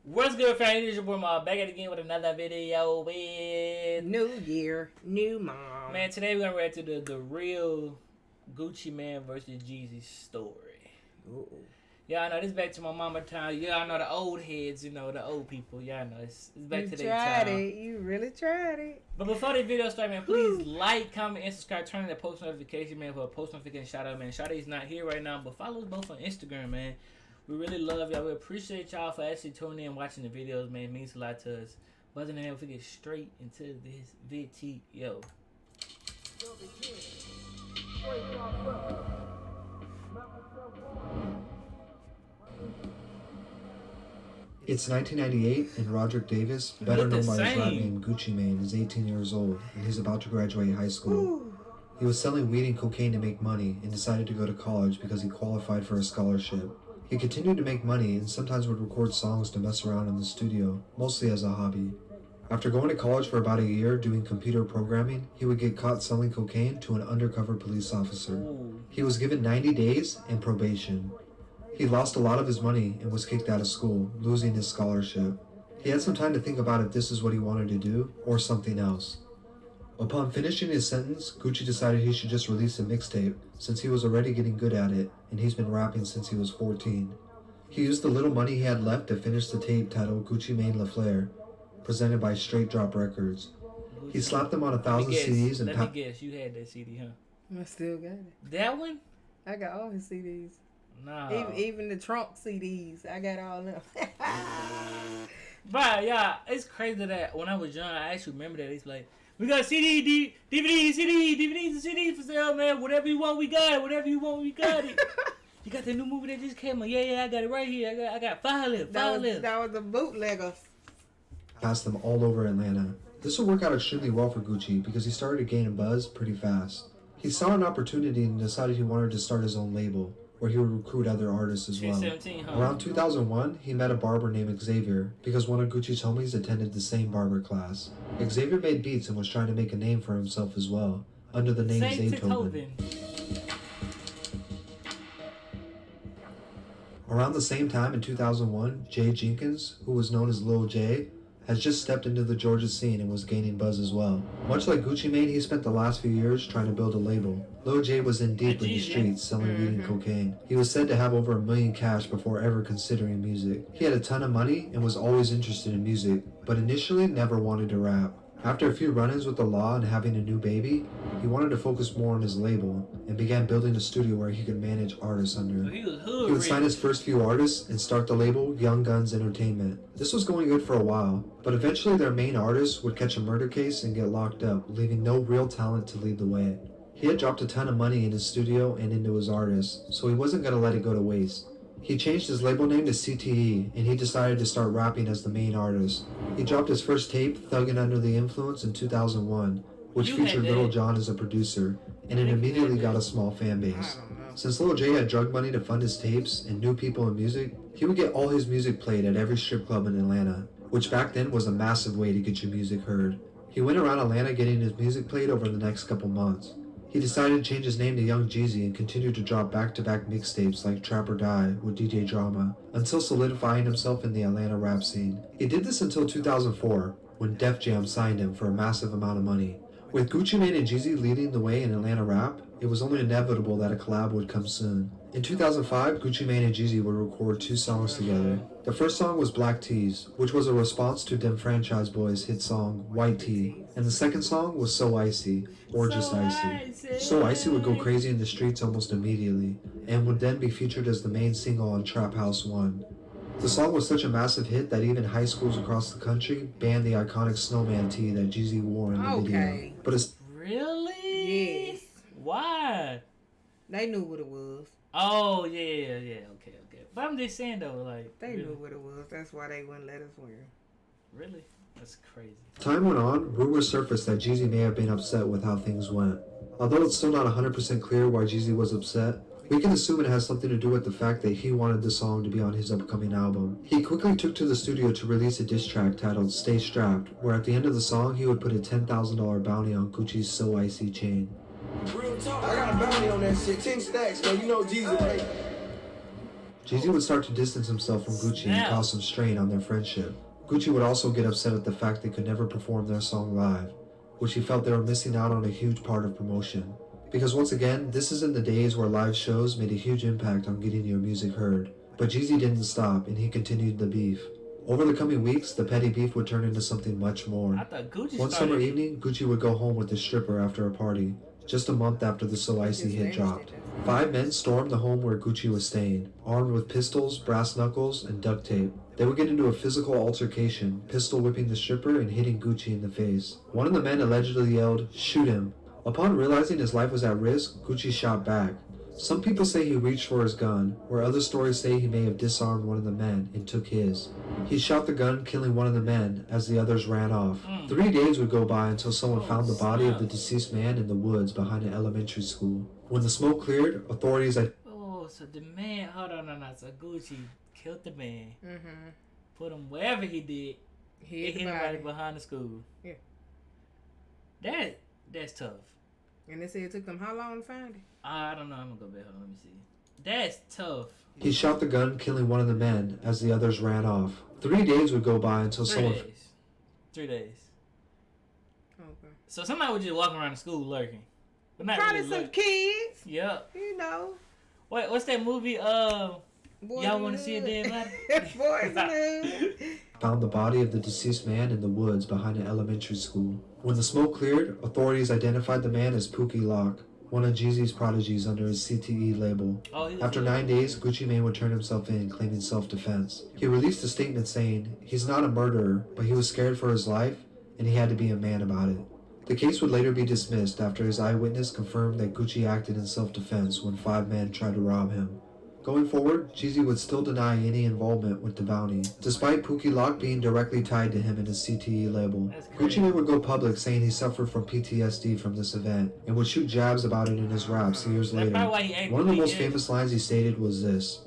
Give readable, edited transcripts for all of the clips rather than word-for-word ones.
What's good, fam? It is your boy Ma back at it again with another video with New year, new mom. man. Today we're gonna react to the real Gucci Man versus Jeezy story. Ooh. Y'all know this back to my mama time. Y'all know the old heads, you know the old people. Y'all know it's back You to their time. tried it. You really tried it. But before the video start, man, please like, comment, and subscribe. Turn on the post notification, man, for a post notification shout out, man. Shout out, he's not here right now, but follow us both on Instagram, man. We really love y'all. We appreciate y'all for actually tuning in and watching the videos, man. It means a lot to us. But other than that, we get straight into this video. It's 1998, and Roderick Davis, better known by his rap name Gucci Mane, is 18 years old, and he's about to graduate high school. He was selling weed and cocaine to make money, and decided to go to college because he qualified for a scholarship. He continued to make money, and sometimes would record songs to mess around in the studio, mostly as a hobby. After going to college for about a year doing computer programming, he would get caught selling cocaine to an undercover police officer. He was given 90 days and probation. He lost a lot of his money and was kicked out of school, losing his scholarship. He had some time to think about if this is what he wanted to do or something else. Upon finishing his sentence, Gucci decided he should just release a mixtape since he was already getting good at it and he's been rapping since he was 14. He used the little money he had left to finish the tape titled Gucci Mane La Flare, presented by Straight Drop Records. He slapped them on 1,000 CDs and let me guess, you had that CD, huh? I still got it. That one? I got all his CDs. No. Even the trunk CDs. I got all them. But yeah, it's crazy that when I was young, I actually remember that. It's like, we got DVD, DVDs and CDs for sale, man. Whatever you want, we got it. Whatever you want, we got it. You got the new movie that just came out. Yeah, I got it right here. I got five left. That was the bootleggers. Passed them all over Atlanta. This would work out extremely well for Gucci because he started to gain a buzz pretty fast. He saw an opportunity and decided he wanted to start his own label, where he would recruit other artists as well. Around 2001, he met a barber named Xavier because one of Gucci's homies attended the same barber class. Xavier made beats and was trying to make a name for himself as well, under the name Zaytoven. Around the same time in 2001, Jay Jenkins, who was known as Lil J, has just stepped into the Georgia scene and was gaining buzz as well. Much like Gucci Mane, he spent the last few years trying to build a label. Lil J was in deep in the streets selling weed and cocaine. He was said to have over $1 million cash before ever considering music. He had a ton of money and was always interested in music, but initially never wanted to rap. After a few run-ins with the law and having a new baby, he wanted to focus more on his label and began building a studio where he could manage artists under. He would sign his first few artists and start the label Young Guns Entertainment. This was going good for a while, but eventually their main artist would catch a murder case and get locked up, leaving no real talent to lead the way. He had dropped a ton of money in his studio and into his artists, so he wasn't going to let it go to waste. He changed his label name to CTE, and he decided to start rapping as the main artist. He dropped his first tape, Thuggin' Under the Influence, in 2001, which featured Lil Jon as a producer, and it immediately got a small fan base. Since Lil J had drug money to fund his tapes and knew people in music, he would get all his music played at every strip club in Atlanta, which back then was a massive way to get your music heard. He went around Atlanta getting his music played over the next couple months. He decided to change his name to Young Jeezy and continued to drop back-to-back mixtapes like Trap or Die with DJ Drama, until solidifying himself in the Atlanta rap scene. He did this until 2004, when Def Jam signed him for a massive amount of money. With Gucci Mane and Jeezy leading the way in Atlanta rap, it was only inevitable that a collab would come soon. In 2005, Gucci Mane and Jeezy would record 2 songs together. The first song was Black Tees, which was a response to Dem Franchise Boys' hit song White Tee, and the second song was So Icy, or just Icy. So Icy would go crazy in the streets almost immediately, and would then be featured as the main single on Trap House 1. The song was such a massive hit that even high schools across the country banned the iconic snowman tee that Jeezy wore in the video. But it's really? Yes. Why? They knew what it was. Oh yeah. Okay. But I'm just saying though, like they knew what it was. That's why they wouldn't let us wear. Really? That's crazy. Time went on, rumors surfaced that Jeezy may have been upset with how things went. Although it's still not 100% clear why Jeezy was upset, we can assume it has something to do with the fact that he wanted the song to be on his upcoming album. He quickly took to the studio to release a diss track titled Stay Strapped, where at the end of the song he would put a $10,000 bounty on Gucci's So Icy chain. Real talk, I got a bounty on that shit, 10 stacks, man, you know Jeezy, right? Jeezy would start to distance himself from Gucci and cause some strain on their friendship. Gucci would also get upset at the fact they could never perform their song live, which he felt they were missing out on a huge part of promotion. Because once again, this is in the days where live shows made a huge impact on getting your music heard. But Jeezy didn't stop, and he continued the beef. Over the coming weeks, the petty beef would turn into something much more. I thought Gucci One summer evening, Gucci would go home with a stripper after a party, just a month after the So Icy hit dropped. 5 men stormed the home where Gucci was staying, armed with pistols, brass knuckles, and duct tape. They would get into a physical altercation, pistol whipping the stripper and hitting Gucci in the face. One of the men allegedly yelled, "Shoot him." Upon realizing his life was at risk, Gucci shot back. Some people say he reached for his gun, where other stories say he may have disarmed one of the men and took his. He shot the gun, killing one of the men as the others ran off. 3 days would go by until someone found the body of the deceased man in the woods behind an elementary school. When the smoke cleared, authorities... Oh, so the man... Hold on, no. So Gucci killed the man. Mm-hmm. Put him wherever he did. He hit him right behind the school. Yeah. That's tough. And they said it took them how long to find it? I don't know. I'm going to go back. Hold on, let me see. That's tough. He shot the gun, killing one of the men as the others ran off. 3 days would go by until 3 days. 3 days. Okay. So somebody was just walking around the school lurking. But not probably really some lurking. kids. Yep. You know. Wait, what's that movie? Y'all want to see a dead body? Boys in the Hood. Found the body of the deceased man in the woods behind an elementary school. When the smoke cleared, authorities identified the man as Pookie Lock, one of Jeezy's prodigies under his CTE label. After 9 days, Gucci Mane would turn himself in, claiming self-defense. He released a statement saying, "He's not a murderer, but he was scared for his life, and he had to be a man about it." The case would later be dismissed after his eyewitness confirmed that Gucci acted in self-defense when 5 men tried to rob him. Going forward, Jeezy would still deny any involvement with the bounty, despite Pookie Lock being directly tied to him in his CTE label. Gucci Mane would go public saying he suffered from PTSD from this event, and would shoot jabs about it in his raps years later. One of the most famous lines he stated was this: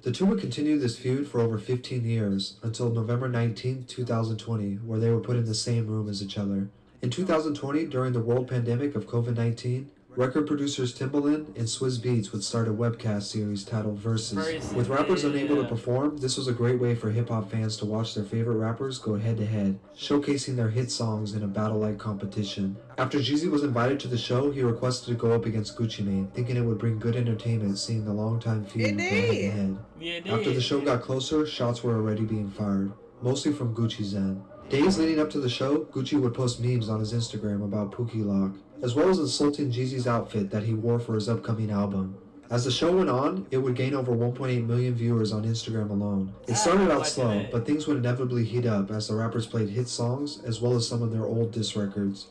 The two would continue this feud for over 15 years, until November 19, 2020, where they were put in the same room as each other. In 2020, during the world pandemic of COVID-19, record producers Timbaland and Swizz Beatz would start a webcast series titled Versuz. With rappers unable to perform, this was a great way for hip-hop fans to watch their favorite rappers go head-to-head, showcasing their hit songs in a battle-like competition. After Jeezy was invited to the show, he requested to go up against Gucci Mane, thinking it would bring good entertainment seeing the longtime feud go head-to-head. After the show got closer, shots were already being fired, mostly from Gucci's end. Days leading up to the show, Gucci would post memes on his Instagram about Pookie Lock, as well as insulting Jeezy's outfit that he wore for his upcoming album. As the show went on, it would gain over 1.8 million viewers on Instagram alone. It started out slow, but things would inevitably heat up as the rappers played hit songs as well as some of their old diss records.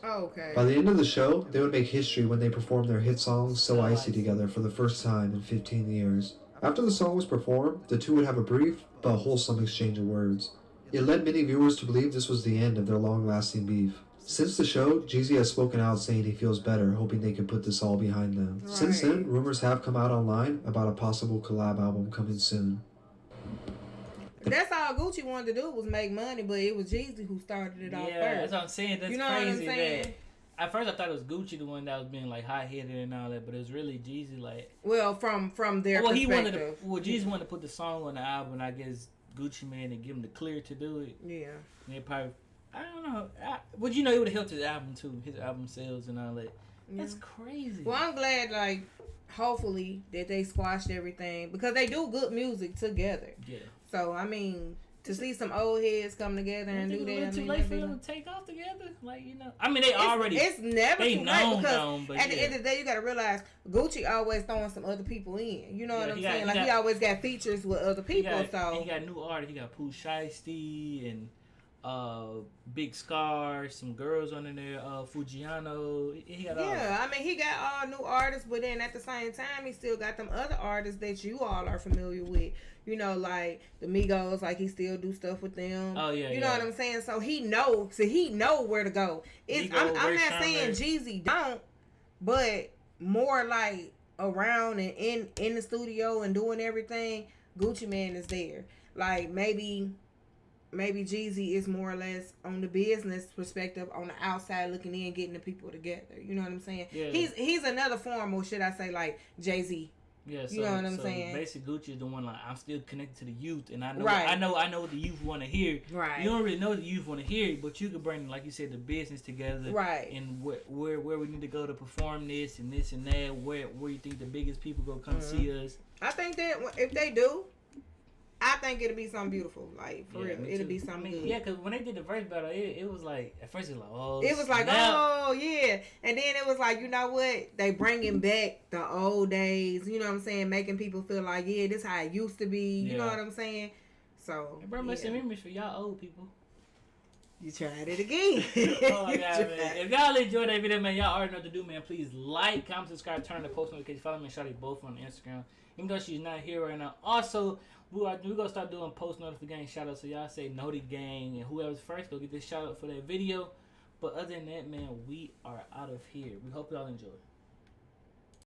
By the end of the show, they would make history when they performed their hit song So Icy together for the first time in 15 years. After the song was performed, the two would have a brief but wholesome exchange of words. It led many viewers to believe this was the end of their long-lasting beef. Since the show, Jeezy has spoken out saying he feels better, hoping they can put this all behind them. Right. Since then, rumors have come out online about a possible collab album coming soon. That's all Gucci wanted to do was make money, but it was Jeezy who started it off first. Yeah, that's what I'm saying. That's you know crazy. What I'm saying? That at first I thought it was Gucci the one that was being like hot-headed and all that, but it was really Jeezy. Like, well, from their perspective. Jeezy wanted to put the song on the album, and I guess Gucci Mane and give him the clear to do it. Yeah. And they probably, I don't know. But you know, it would have helped his album too, his album sales and all that. Yeah. That's crazy. Well, I'm glad, like, hopefully that they squashed everything because they do good music together. Yeah. So I mean, to see some old heads come together and do that. It's too late for them to take off together. Like, you know, I mean, it's never too late because at the end of the day, you got to realize Gucci always throwing some other people in. You know what I'm saying? Like he always got features with other people. He got new artists. He got Pooh Shiesty and Big Scar, some girls on there, Fujiano. He got I mean, he got all new artists, but then at the same time, he still got them other artists that you all are familiar with. You know, like the Migos, like he still do stuff with them. Oh yeah, you know what I'm saying? So he know where to go. I'm not saying Jeezy don't, but more like around and in the studio and doing everything. Gucci Mane is there. Like maybe maybe Jeezy is more or less on the business perspective, on the outside looking in, getting the people together. You know what I'm saying? Yeah. He's another form, or should I say, like Jay-Z. Yeah, so, you know what I'm saying? Basically, Gucci is the one like I'm still connected to the youth, and I know, Right. I know what the youth want to hear. Right. You don't really know what the youth want to hear, but you can bring, like you said, the business together. Right. And where we need to go to perform this and that. Where you think the biggest people go come see us? I think that if they do, I think it'll be something beautiful. Like, for real. It'll be something good. Yeah, because when they did the verse battle, it was like, at first it was like, oh, it was like, snap. oh, yeah. And then it was like, you know what? They bringing back the old days. You know what I'm saying? Making people feel like, yeah, this how it used to be. You know what I'm saying? So, Hey, bro, make some memories for y'all old people. You tried it again. Oh my God, man. If y'all enjoyed that video, man, y'all already know what to do, man. Please like, comment, subscribe, turn on the post notifications. Follow me and Shawty both on Instagram. Even though she's not here right now. Also, we're going to start doing post notification shout outs. So y'all say Noti Gang and whoever's first, go get this shout out for that video. But other than that, man, we are out of here. We hope y'all enjoy.